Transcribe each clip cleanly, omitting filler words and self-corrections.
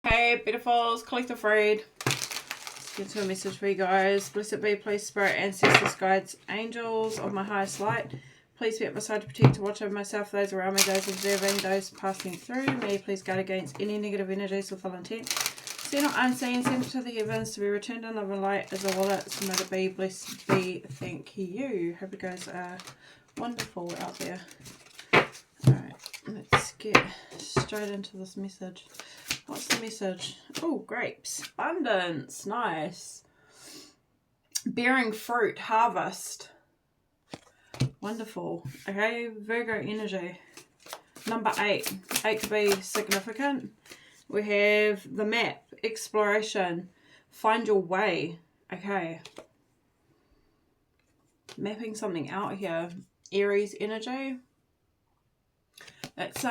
Hey, beautifuls, collective read. Let's get to a message for you guys. Blessed be, please, spirit, ancestors, guides, angels of my highest light. Please be at my side to protect, to watch over myself, those around me, those observing, those passing through me. Please guard against any negative energies with full intent. Seen or unseen, sent to the heavens to be returned in love and light as a wallet. So may it be, blessed be, thank you. Hope you guys are wonderful out there. Alright, let's get straight into this message. What's the message? Oh, grapes. Abundance. Nice. Bearing fruit. Harvest. Wonderful. Okay, Virgo energy. Number 8. 8 could be significant. We have the map. Exploration. Find your way. Okay. Mapping something out here. Aries energy. It's,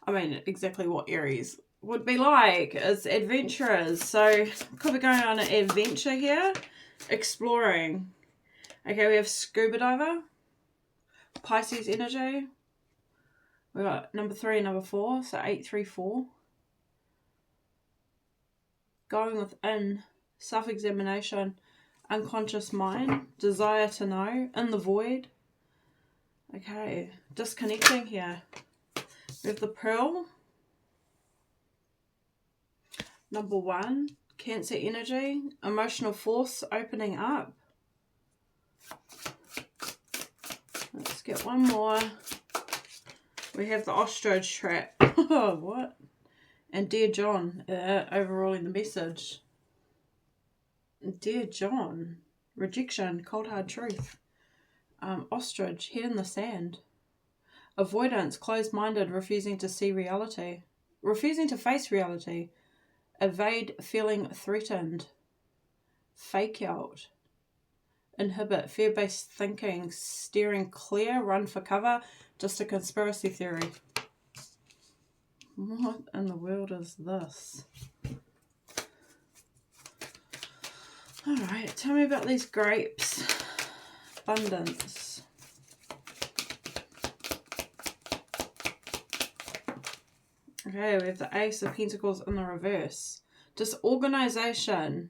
I mean, exactly what Aries would be like is adventurers. So, could be going on an adventure here. Exploring. Okay, we have scuba diver. Pisces energy. We got number 3 and number 4. So, 834. Going within. Self-examination. Unconscious mind. Desire to know. In the void. Okay. Disconnecting here. We have the Pearl. Number 1, Cancer energy. Emotional force opening up. Let's get one more. We have the Ostrich trap. Oh, what? And Dear John, overruling the message. Dear John, rejection, cold hard truth. Ostrich, head in the sand. Avoidance, closed-minded, refusing to see reality. Refusing to face reality. Evade, feeling threatened. Fake out. Inhibit, fear-based thinking. Steering clear, run for cover. Just a conspiracy theory. What in the world is this? Alright, tell me about these grapes. Abundance. Okay, we have the Ace of Pentacles in the reverse. Disorganization,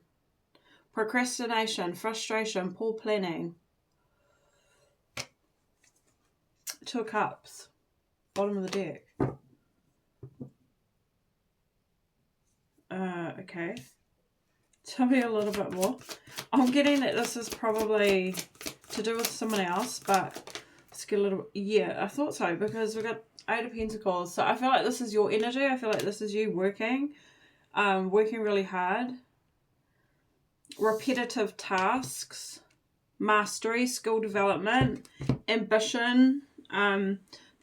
procrastination, frustration, poor planning. 2 of Cups, bottom of the deck. Okay. Tell me a little bit more. I'm getting that this is probably to do with someone else, but let's get a little... Yeah, I thought so, because we've got 8 of Pentacles. So I feel like this is your energy. I feel like this is you working really hard. Repetitive tasks. Mastery, skill development, ambition,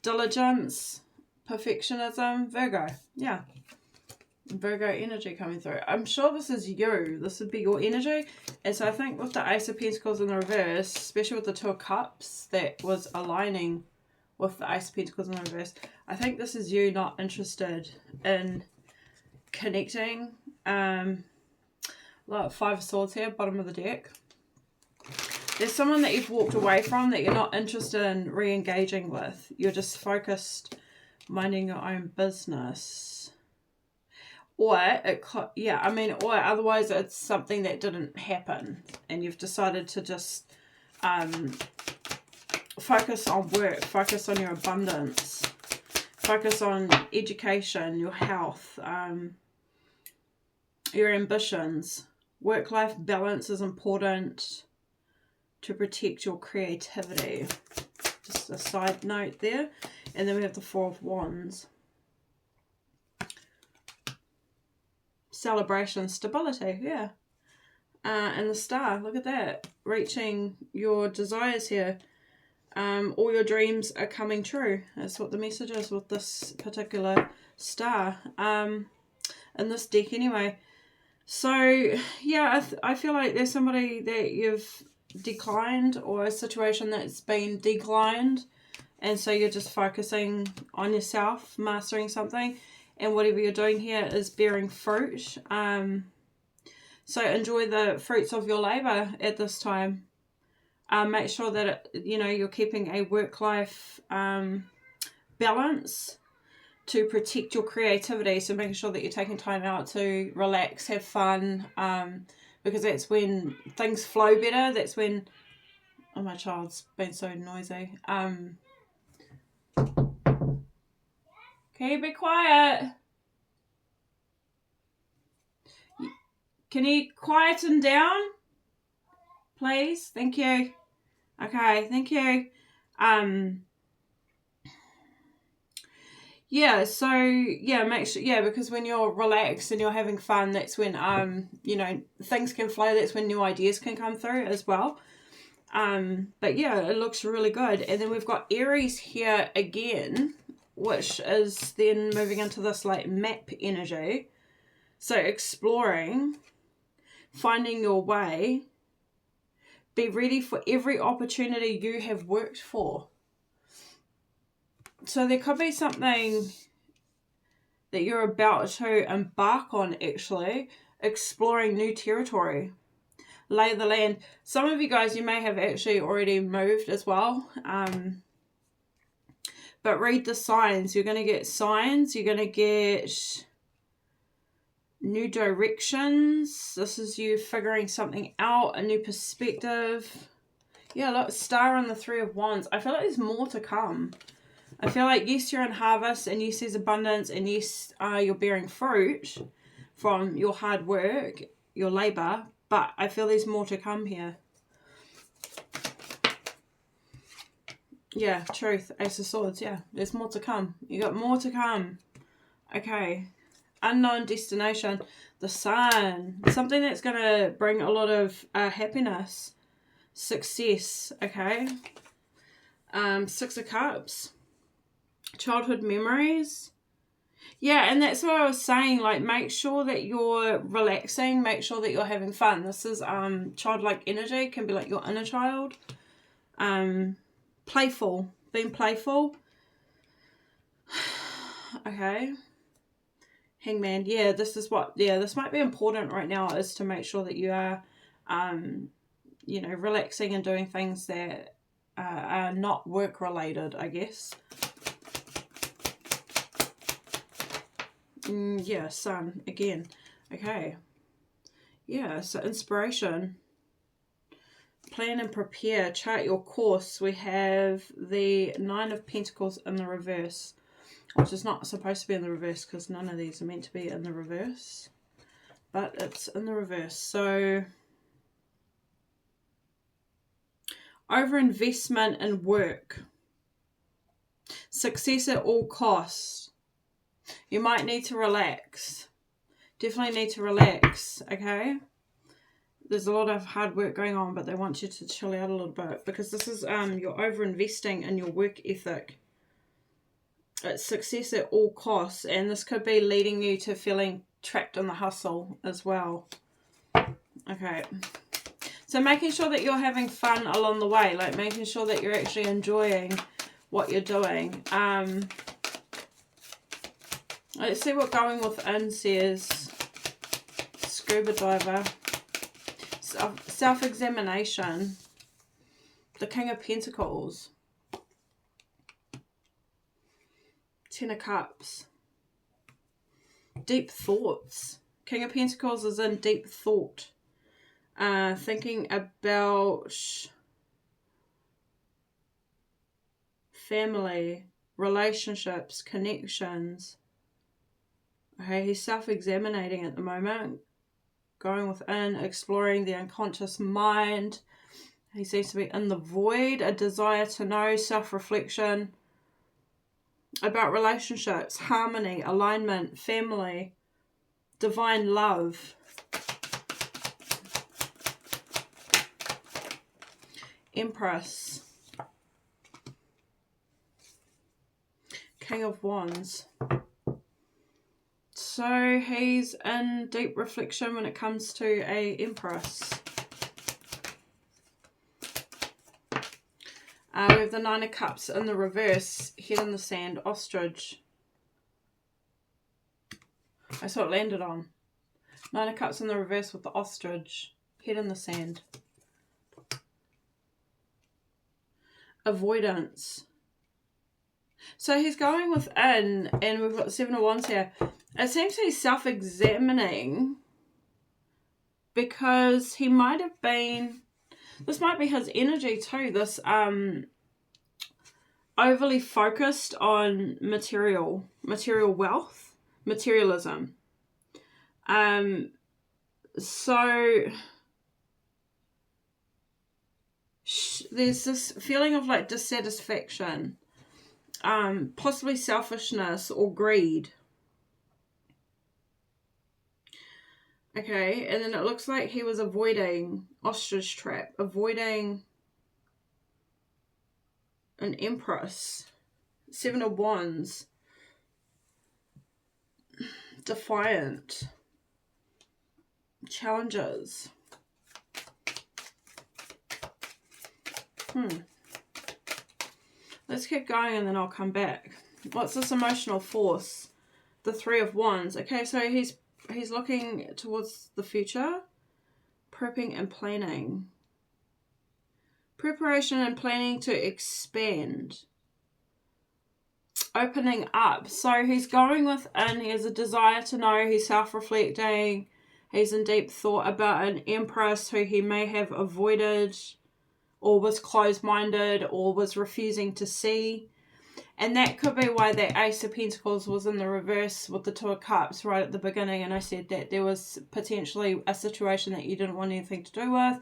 diligence, perfectionism. Virgo. Yeah. Virgo energy coming through. I'm sure this is you. This would be your energy. And so I think with the Ace of Pentacles in the reverse, especially with the 2 of Cups, that was aligning with the Ace of Pentacles in the reverse. I think this is you not interested in connecting. Like 5 of Swords here, bottom of the deck. There's someone that you've walked away from that you're not interested in re-engaging with. You're just focused, minding your own business. Or, or otherwise it's something that didn't happen and you've decided to just focus on work, focus on your abundance, focus on education, your health, your ambitions. Work-life balance is important to protect your creativity. Just a side note there. And then we have the 4 of Wands. Celebration, stability, yeah. And the Star, look at that. Reaching your desires here. All your dreams are coming true. That's what the message is with this particular Star. In this deck anyway. So, yeah, I feel like there's somebody that you've declined or a situation that's been declined. And so you're just focusing on yourself, mastering something. And whatever you're doing here is bearing fruit. So enjoy the fruits of your labor at this time. Make sure that, you're keeping a work-life balance. to protect your creativity. So making sure that you're taking time out to relax, have fun, because that's when things flow better. That's when, oh, my child's been so noisy. Can you be quiet? Can you quieten down, please? Thank you. Okay, thank you. Yeah, so yeah, make sure, yeah, because when you're relaxed and you're having fun, that's when you know, things can flow. That's when new ideas can come through as well. But yeah, it looks really good. And then we've got Aries here again, which is then moving into this like map energy. So exploring, finding your way, be ready for every opportunity you have worked for. So there could be something that you're about to embark on, actually, exploring new territory. Lay the land. Some of you guys, you may have actually already moved as well. But read the signs. You're going to get signs. You're going to get new directions. This is you figuring something out, a new perspective. Yeah, look, Star on the Three of Wands. I feel like there's more to come. I feel like, yes, you're in harvest, and yes, there's abundance, and yes, you're bearing fruit from your hard work, your labour, but I feel there's more to come here. Yeah, truth, Ace of Swords, yeah, there's more to come. You got more to come. Okay, unknown destination, the Sun, something that's going to bring a lot of happiness, success, okay. Six of Cups. Childhood memories. Yeah, and that's what I was saying, like, make sure that you're relaxing, make sure that you're having fun. This is childlike energy, can be like your inner child. Playful, being playful. Okay. Hangman. Yeah, this is what, yeah, this might be important right now, is to make sure that you are you know, relaxing and doing things that are not work related, I guess. Yeah, Sun again. Okay. Yeah, so inspiration. Plan and prepare. Chart your course. We have the Nine of Pentacles in the reverse, which is not supposed to be in the reverse because none of these are meant to be in the reverse. But it's in the reverse. So, overinvestment in work. Success at all costs. You might need to relax. Definitely need to relax, okay? There's a lot of hard work going on, but they want you to chill out a little bit, because this is you're over-investing in your work ethic. It's success at all costs, and this could be leading you to feeling trapped in the hustle as well. Okay. So making sure that you're having fun along the way, like making sure that you're actually enjoying what you're doing. Let's see what going within says. Scuba diver. Self-examination. The King of Pentacles. Ten of Cups. Deep thoughts. King of Pentacles is in deep thought. Thinking about family, relationships, connections. Okay, he's self-examining at the moment. Going within, exploring the unconscious mind. He seems to be in the void. A desire to know, self-reflection. About relationships, harmony, alignment, family, divine love. Empress. King of Wands. So he's in deep reflection when it comes to a Empress. We have the Nine of Cups in the reverse. Head in the sand. Ostrich. That's what it landed on. Nine of Cups in the reverse with the ostrich. Head in the sand. Avoidance. So he's going within, and we've got the Seven of Wands here. It seems he's self-examining because he might have been, this might be his energy too, this overly focused on material wealth, materialism. So there's this feeling of like dissatisfaction, possibly selfishness or greed. Okay, and then it looks like he was avoiding ostrich trap, avoiding an Empress, Seven of Wands, defiant, challenges. Let's keep going and then I'll come back. What's this emotional force? The Three of Wands. Okay, so he's looking towards the future, prepping and planning. Preparation and planning to expand. Opening up. So he's going within, he has a desire to know, he's self-reflecting, he's in deep thought about an Empress who he may have avoided or was closed-minded or was refusing to see. And that could be why that Ace of Pentacles was in the reverse with the Two of Cups right at the beginning, and I said that there was potentially a situation that you didn't want anything to do with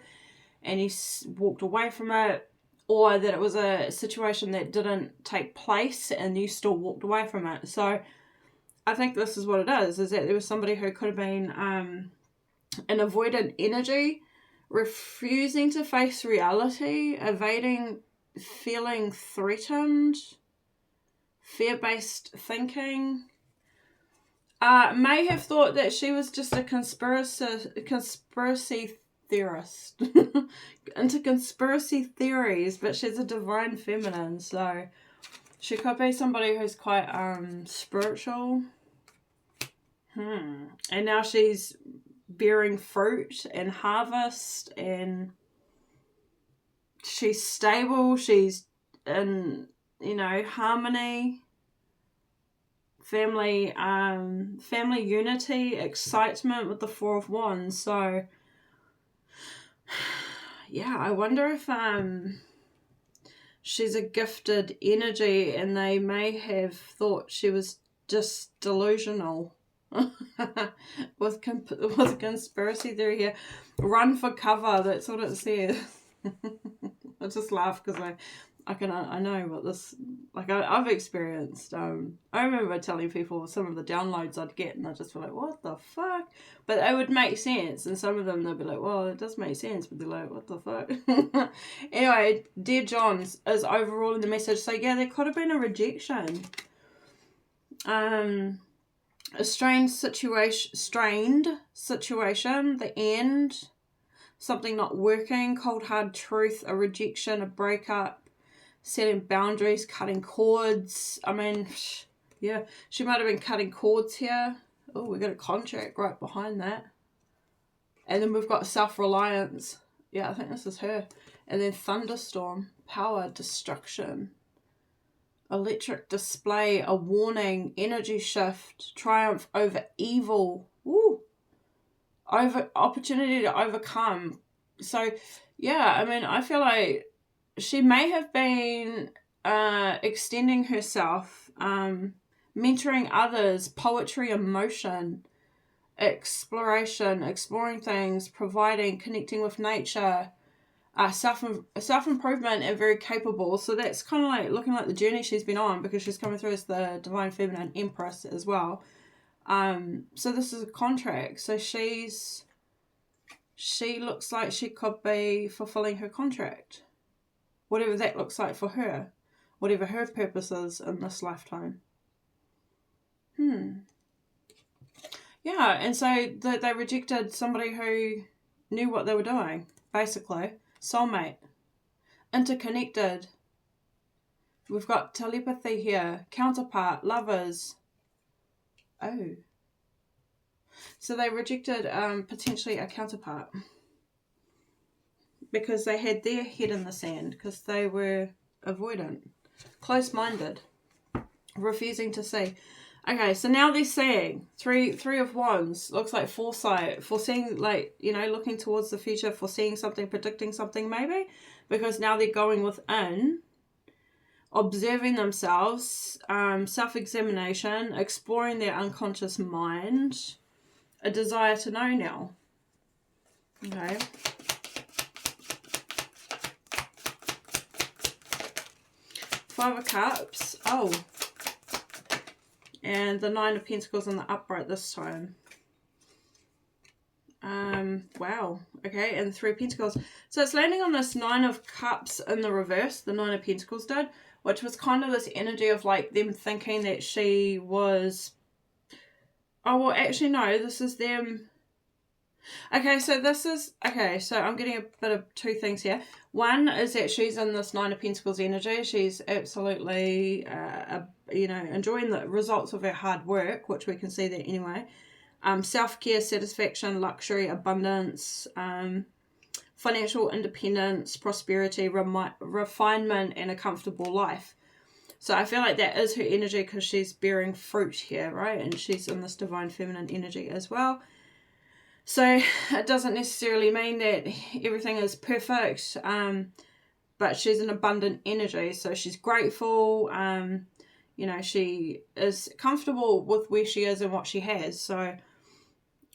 and you walked away from it, or that it was a situation that didn't take place and you still walked away from it. So I think this is what it is that there was somebody who could have been an avoidant energy, refusing to face reality, evading feeling threatened, fear-based thinking. May have thought that she was just a conspiracy theorist into conspiracy theories, but she's a divine feminine, so she could be somebody who's quite spiritual. And now she's bearing fruit and harvest, and she's stable, she's in, you know, harmony, family unity, excitement with the Four of Wands. So yeah, I wonder if she's a gifted energy and they may have thought she was just delusional. with conspiracy theory here. Run for cover, that's what it says. I just laugh because I know what this, like, I've experienced. I remember telling people some of the downloads I'd get, and I'd just be like, what the fuck? But it would make sense, and some of them they'd be like, well, it does make sense, but they're like, what the fuck? Anyway, Dear Johns is overall in the message. So yeah, there could have been a rejection. A strained situation, the end, something not working, cold hard truth, a rejection, a breakup, setting boundaries, cutting cords. I mean, yeah, she might have been cutting cords here. Oh, we got a contract right behind that. And then we've got self-reliance. Yeah, I think this is her. And then thunderstorm, power, destruction, electric display, a warning, energy shift, triumph over evil. Woo! Opportunity to overcome. So, yeah, I mean, I feel like she may have been extending herself, mentoring others, poetry, emotion, exploration, exploring things, providing, connecting with nature, self-improvement, and very capable. So that's kind of like looking like the journey she's been on, because she's coming through as the divine feminine Empress as well. So this is a contract. So she looks like she could be fulfilling her contract, whatever that looks like for her, whatever her purpose is in this lifetime. Yeah, and so they rejected somebody who knew what they were doing, basically. Soulmate. Interconnected. We've got telepathy here. Counterpart. Lovers. Oh. So they rejected potentially a counterpart because they had their head in the sand, because they were avoidant, close-minded. refusing to see. Okay, so now they're seeing three of wands. Looks like foresight, foreseeing, like, you know, looking towards the future, foreseeing something, predicting something maybe, because now they're going within, observing themselves, self-examination, exploring their unconscious mind, a desire to know now. Okay. Five of Cups. Oh. And the Nine of Pentacles in the upright this time. Wow. Okay, and Three of Pentacles. So it's landing on this Nine of Cups in the reverse, the Nine of Pentacles did, which was kind of this energy of like them thinking that she was... Oh, well, actually, no, this is them... Okay, so this is... Okay, so I'm getting a bit of two things here. One is that she's in this Nine of Pentacles energy. She's absolutely, you know, enjoying the results of her hard work, which we can see that anyway. Self-care, satisfaction, luxury, abundance, financial independence, prosperity, refinement, and a comfortable life. So I feel like that is her energy because she's bearing fruit here, right? And she's in this divine feminine energy as well. So it doesn't necessarily mean that everything is perfect, but she's an abundant energy. So she's grateful, you know, she is comfortable with where she is and what she has. So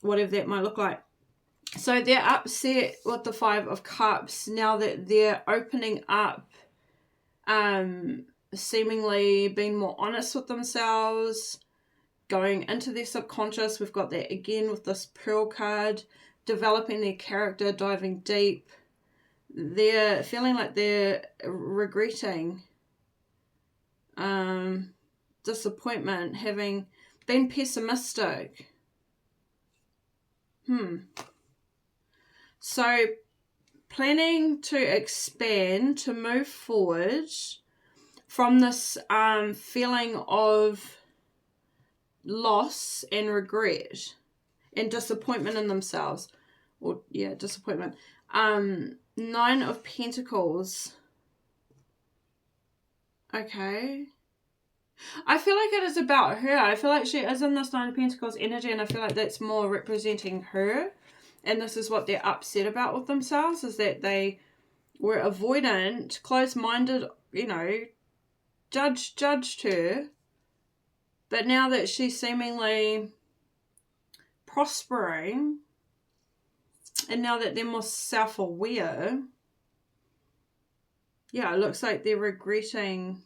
whatever that might look like. So they're upset with the Five of Cups now that they're opening up, seemingly being more honest with themselves, going into their subconscious. We've got that again with this Pearl card, developing their character, diving deep. They're feeling like they're regretting disappointment, having been pessimistic. So planning to expand, to move forward from this feeling of loss and regret and disappointment in themselves. Or, yeah, disappointment. Nine of Pentacles. Okay. I feel like it is about her. I feel like she is in this Nine of Pentacles energy, and I feel like that's more representing her. And this is what they're upset about with themselves, is that they were avoidant, closed-minded, you know, judged her. But now that she's seemingly prospering, and now that they're more self-aware, yeah, it looks like they're regretting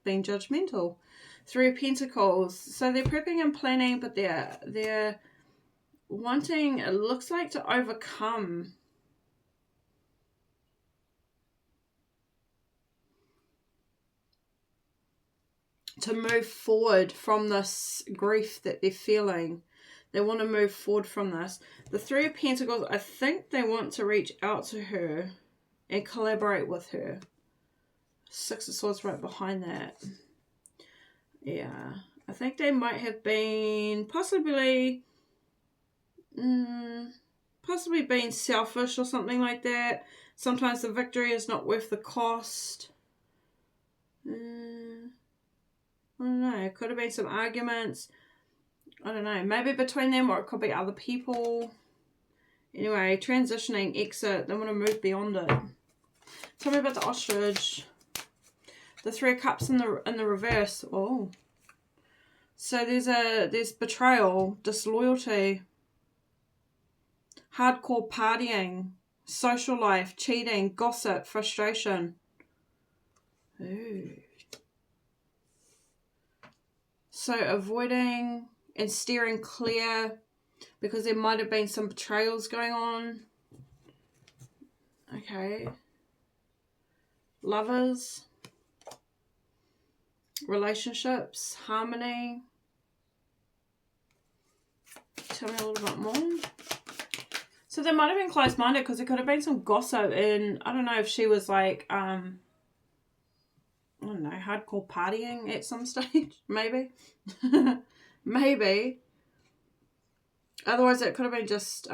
being judgmental. Three of Pentacles. So they're prepping and planning, but they're wanting, it looks like, to overcome. To move forward from this grief that they're feeling. They want to move forward from this. The Three of Pentacles, I think they want to reach out to her and collaborate with her. Six of Swords right behind that. Yeah. I think they might have been possibly being selfish or something like that. Sometimes the victory is not worth the cost. I don't know. It could have been some arguments. I don't know. Maybe between them, or it could be other people. Anyway, transitioning, exit. They want to move beyond it. Tell me about the ostrich. The Three of Cups in the reverse. Oh. So there's betrayal, disloyalty, hardcore partying, social life, cheating, gossip, frustration. Ooh. So avoiding and steering clear because there might have been some betrayals going on. Okay. Lovers. Relationships. Harmony. Tell me a little bit more. So they might have been close-minded because there could have been some gossip, and I don't know if she was like, I don't know, hardcore partying at some stage. Maybe. Maybe. Otherwise it could have been just,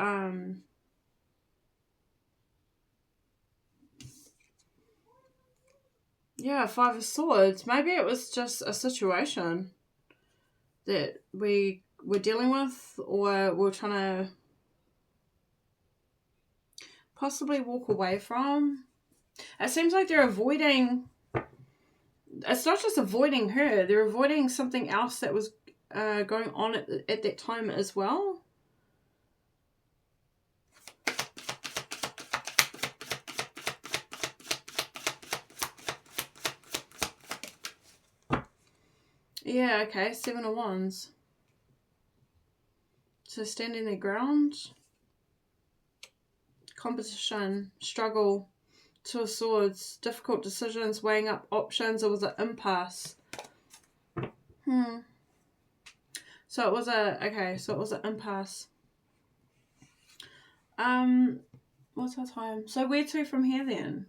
Yeah, Five of Swords. Maybe it was just a situation that we were dealing with, or we're trying to possibly walk away from. It seems like they're avoiding... It's not just avoiding her. They're avoiding something else that was going on at that time as well. Yeah, okay. Seven of Wands. So standing their ground. Competition. Struggle. Two of Swords. Difficult decisions. Weighing up options. It was an impasse. So it was so it was an impasse. What's our time? So where to from here then?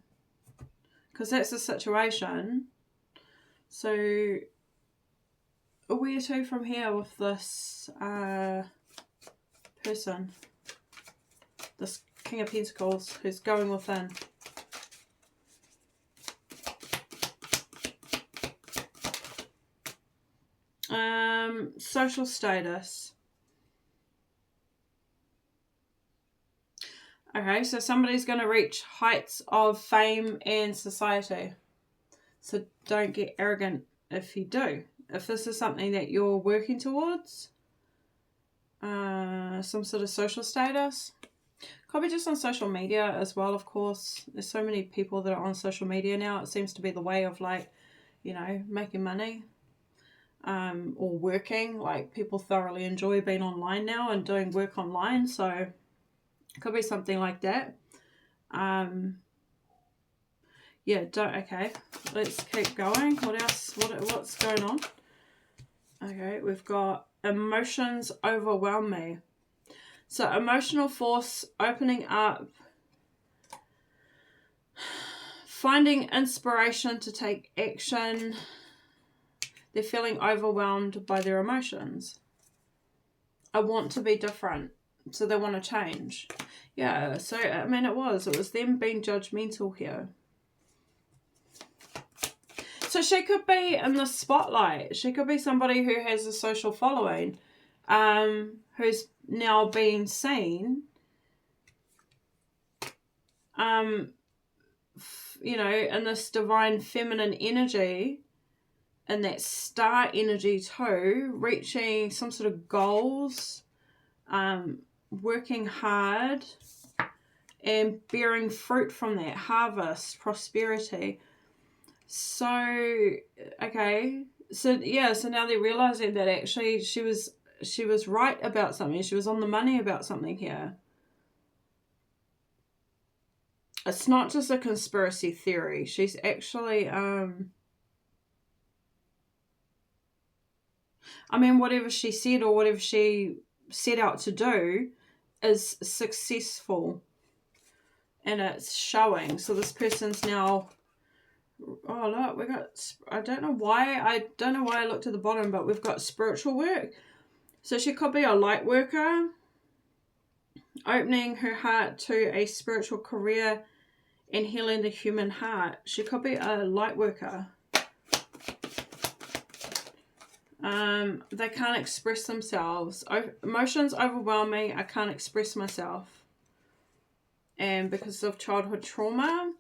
Because that's the situation. So where to from here with this person? This King of Pentacles who's going within. Social status. Okay, so somebody's going to reach heights of fame and society. So don't get arrogant if you do. If this is something that you're working towards, some sort of social status. Could be just on social media as well, of course. There's so many people that are on social media now. It seems to be the way of, like, you know, making money. Or working. Like, people thoroughly enjoy being online now and doing work online, so it could be something like that. Yeah, okay, let's keep going. What else? What's going on? Okay, we've got emotions overwhelm me. So emotional force opening up, finding inspiration to take action. They're feeling overwhelmed by their emotions. I want to be different. So they want to change. Yeah, so, I mean, it was them being judgmental here. So she could be in the spotlight. She could be somebody who has a social following, who's now being seen, you know, in this divine feminine energy, and that star energy too, reaching some sort of goals, working hard, and bearing fruit from that, harvest, prosperity. So, okay, so yeah, so now they're realizing that actually she was right about something. She was on the money about something here. It's not just a conspiracy theory. She's actually, I mean, whatever she said or whatever she set out to do is successful. And it's showing. So this person's now... Oh, look, we got... I don't know why I looked at the bottom, but we've got spiritual work. So she could be a light worker, opening her heart to a spiritual career and healing the human heart. She could be a light worker. They can't express themselves. Emotions overwhelm me. I can't express myself. And because of childhood trauma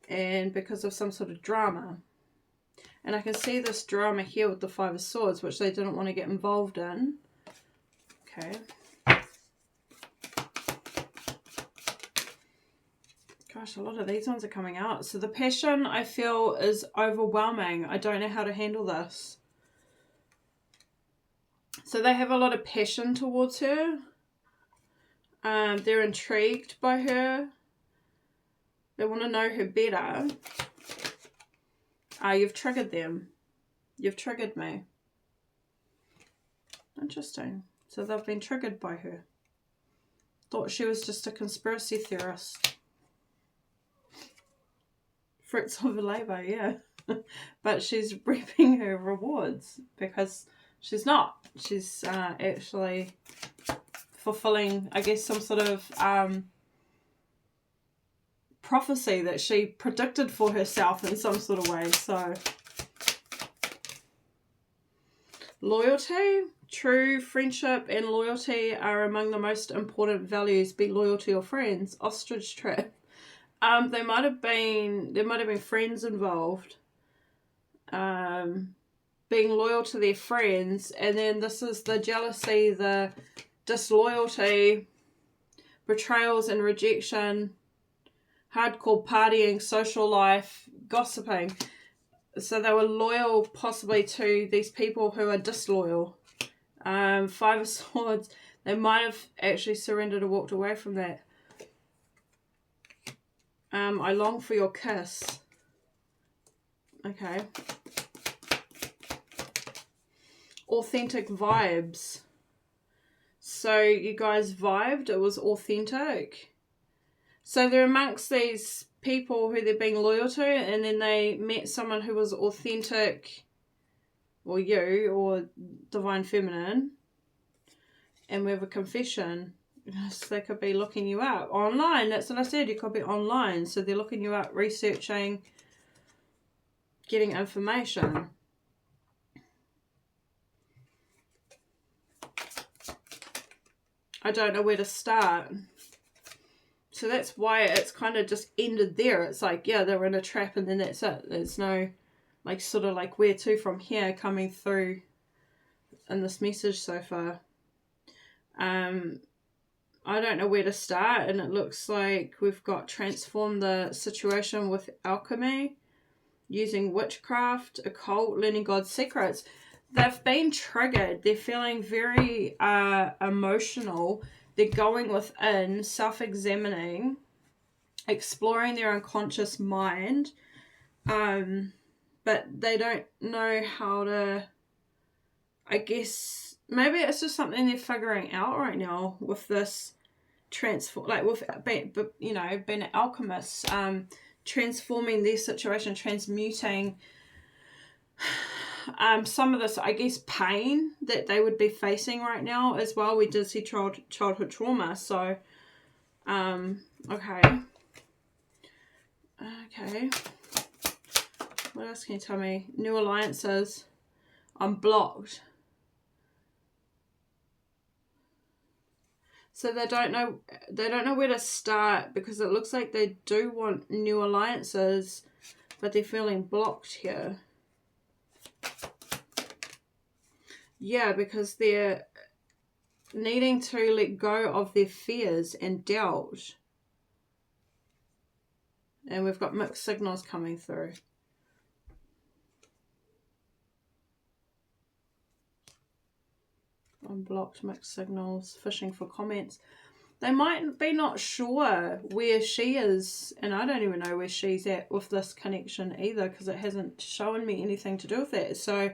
and because of some sort of drama. And I can see this drama here with the Five of Swords, which they didn't want to get involved in. Okay. Gosh, a lot of these ones are coming out. So the passion, I feel, is overwhelming. I don't know how to handle this. So they have a lot of passion towards her. They're intrigued by her. They want to know her better. You've triggered them. You've triggered me. Interesting. So they've been triggered by her. Thought she was just a conspiracy theorist. Fruits of labor, yeah. But she's reaping her rewards because she's not. She's actually fulfilling, I guess, some sort of prophecy that she predicted for herself in some sort of way. So, loyalty. True friendship and loyalty are among the most important values. Be loyal to your friends. Ostrich trap. There might have been friends involved. Being loyal to their friends, and then this is the jealousy, the disloyalty, betrayals and rejection, hardcore partying, social life, gossiping. So they were loyal possibly to these people who are disloyal. Five of Swords, they might have actually surrendered or walked away from that. I long for your kiss. Okay. Authentic vibes. So you guys vibed, it was authentic. So they're amongst these people who they're being loyal to, and then they met someone who was authentic, or you, or divine feminine, and we have a confession. So they could be looking you up online. That's what I said, you could be online. So they're looking you up, researching, getting information. I don't know where to start. So that's why it's kind of just ended there. It's like, yeah, they were in a trap and then that's it. There's no, like, sort of like where to from here coming through in this message so far. I don't know where to start, and it looks like we've got transform the situation with alchemy, using witchcraft, occult, learning God's secrets. They've been triggered. They're feeling very emotional. They're going within, self-examining, exploring their unconscious mind. But they don't know how to, I guess, maybe it's just something they're figuring out right now with this transform, like with, you know, being an alchemist, transforming their situation, transmuting some of this, I guess, pain that they would be facing right now as well. We did see childhood trauma. So, okay. What else can you tell me? New alliances. I'm blocked. So they don't know where to start, because it looks like they do want new alliances, but they're feeling blocked here. Yeah, because they're needing to let go of their fears and doubt. And we've got mixed signals coming through. Unblocked, mixed signals, fishing for comments. They might be not sure where she is, and I don't even know where she's at with this connection either, because it hasn't shown me anything to do with it. So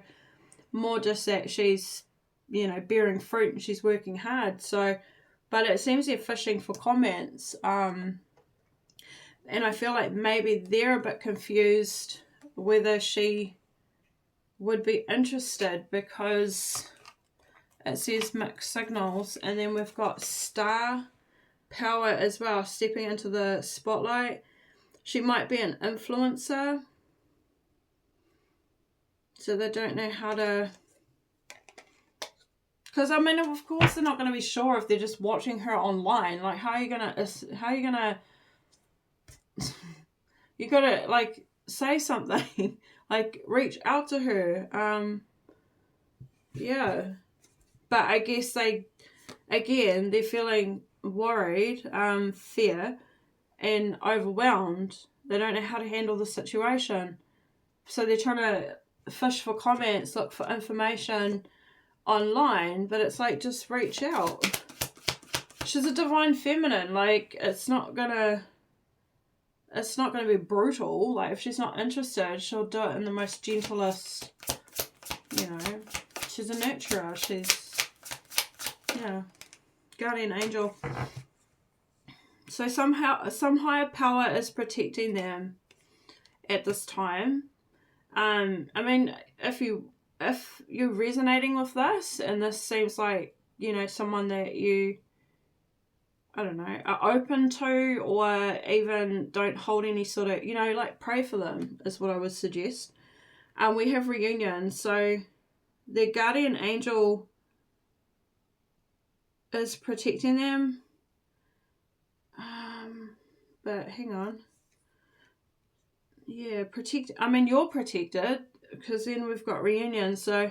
more just that she's, you know, bearing fruit and she's working hard. So, but it seems they're fishing for comments. And I feel like maybe they're a bit confused whether she would be interested, because it says mixed signals, and then we've got star power as well, stepping into the spotlight. She might be an influencer, so they don't know how to, because I mean, of course they're not going to be sure if they're just watching her online. Like, how are you gonna you gotta, like, say something. Like, reach out to her. Yeah, but I guess they're feeling worried, fear, and overwhelmed. They don't know how to handle the situation. So they're trying to fish for comments, look for information online, but it's like, just reach out. She's a divine feminine. Like, it's not gonna be brutal. Like, if she's not interested, she'll do it in the most gentlest, you know. She's a nurturer. She's, yeah, guardian angel. So somehow, some higher power is protecting them at this time. I mean, if you're resonating with this, and this seems like, you know, someone that you I don't know, are open to, or even don't hold any sort of, you know, like pray for them is what I would suggest. We have reunion, so their guardian angel is protecting them. But hang on. Yeah, I mean, you're protected, because then we've got reunion, so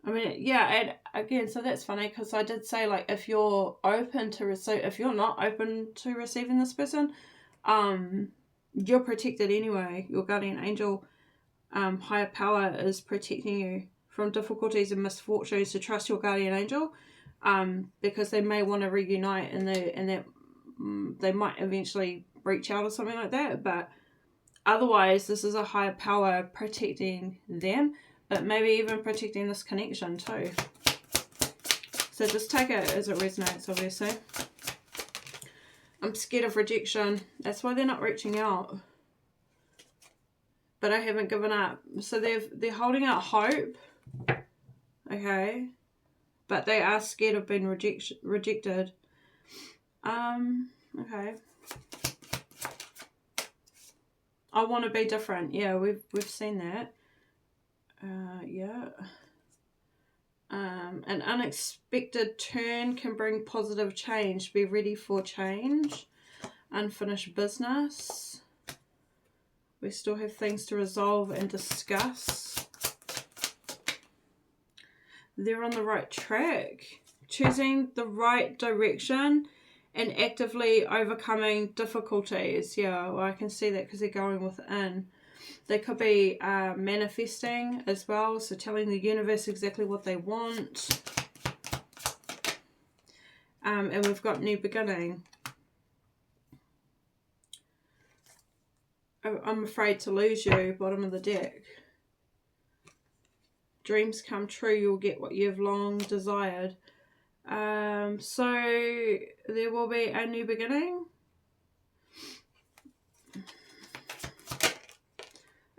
I mean, yeah, and again, so that's funny, because I did say, like, if you're open to receive, if you're not open to receiving this person, you're protected anyway. Your guardian angel, higher power, is protecting you from difficulties and misfortunes. To trust your guardian angel, because they may want to reunite, and that they might eventually reach out or something like that, but otherwise, this is a higher power protecting them, but maybe even protecting this connection too. So just take it as it resonates, obviously. I'm scared of rejection. That's why they're not reaching out. But I haven't given up. So they're holding out hope. Okay. But they are scared of being rejected. Okay. I want to be different. Yeah, we've seen that. Yeah. An unexpected turn can bring positive change. Be ready for change. Unfinished business. We still have things to resolve and discuss. They're on the right track. Choosing the right direction and actively overcoming difficulties. Yeah, well, I can see that because they're going within. They could be manifesting as well, so telling the universe exactly what they want. And we've got new beginning. I'm afraid to lose you, bottom of the deck. Dreams come true, you'll get what you've long desired. So there will be a new beginning.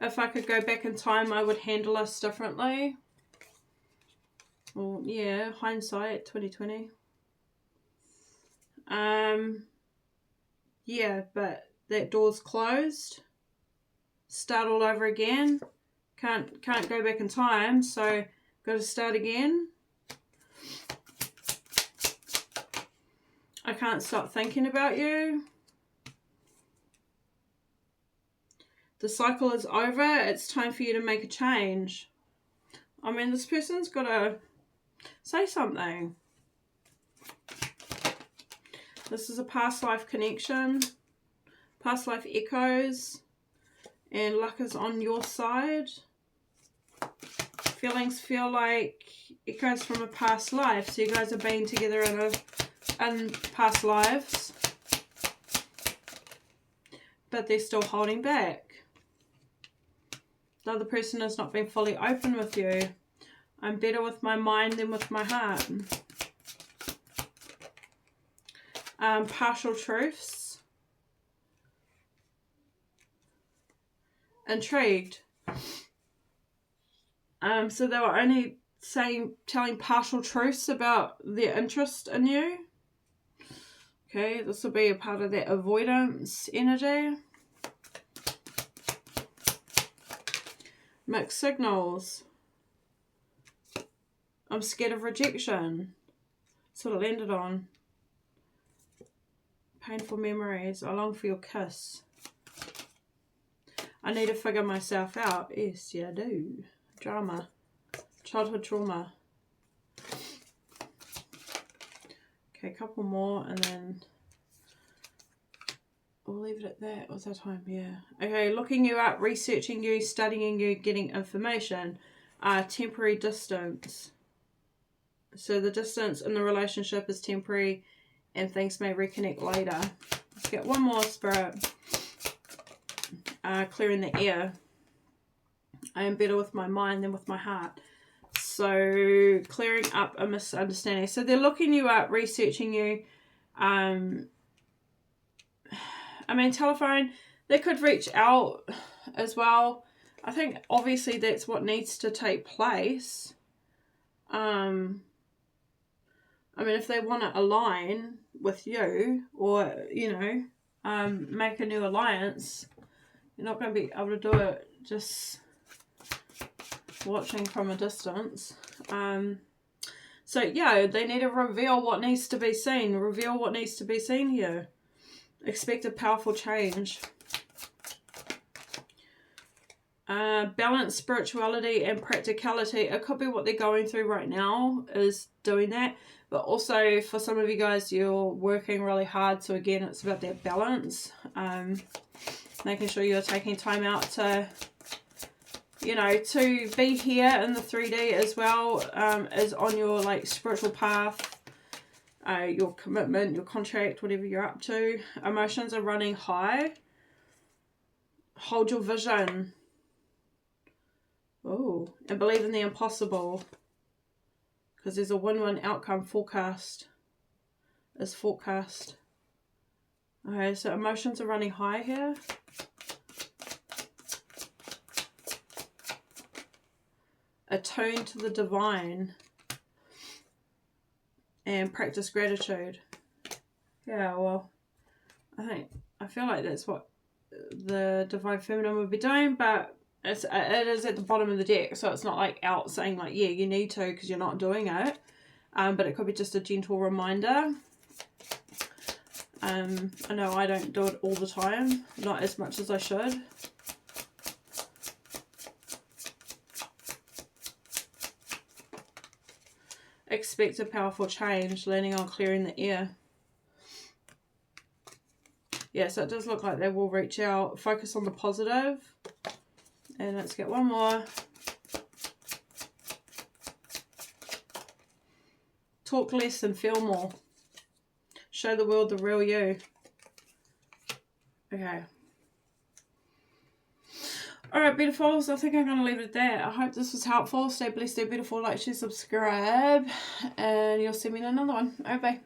If I could go back in time, I would handle us differently. Well, yeah, hindsight, 2020. Yeah, but that door's closed. Start all over again. Can't go back in time, so got to start again. I can't stop thinking about you. The cycle is over. It's time for you to make a change. I mean, this person's got to say something. This is a past life connection. Past life echoes. And luck is on your side. Feelings feel like echoes from a past life. So you guys have been together in past lives. But they're still holding back. The other person has not been fully open with you. I'm better with my mind than with my heart. Partial truths. Intrigued. So they were only telling partial truths about their interest in you. Okay, this will be a part of that avoidance energy. Mixed signals. I'm scared of rejection. That's what it landed on. Painful memories. I long for your kiss. I need to figure myself out. Yes, yeah, I do. Drama. Childhood trauma. Okay, a couple more and then we'll leave it at that. What's our time? Yeah. Okay, looking you up, researching you, studying you, getting information. Temporary distance. So the distance in the relationship is temporary and things may reconnect later. Let's get one more, Spirit. Clearing the air. I am better with my mind than with my heart. So clearing up a misunderstanding. So they're looking you up, researching you. I mean, telephone, they could reach out as well. I think obviously that's what needs to take place. I mean, if they want to align with you or, you know, make a new alliance, you're not going to be able to do it just watching from a distance. So, yeah, they need to reveal what needs to be seen. Reveal what needs to be seen here. Expect a powerful change. Balance spirituality and practicality. It could be what they're going through right now is doing that. But also, for some of you guys, you're working really hard. So, again, it's about that balance. Making sure you're taking time out to, you know, to be here in the 3D as well as on your, like, spiritual path. Your commitment, your contract, whatever you're up to. Emotions are running high. Hold your vision. Oh, and believe in the impossible. Because there's a win-win outcome forecast. Is forecast. Okay, so emotions are running high here. Attune to the divine. And practice gratitude. Yeah, well, I feel like that's what the divine feminine would be doing, but it is at the bottom of the deck, so it's not like out saying like, yeah, you need to because you're not doing it. But it could be just a gentle reminder. I know I don't do it all the time, not as much as I should. Expect a powerful change, landing on clearing the air. Yeah, so it does look like they will reach out. Focus on the positive. And let's get one more. Talk less and feel more. Show the world the real you. Okay. Alright, beautifuls, I think I'm going to leave it at that. I hope this was helpful. Stay blessed, stay beautiful, like, share, subscribe. And you'll see me in another one. Alright, bye.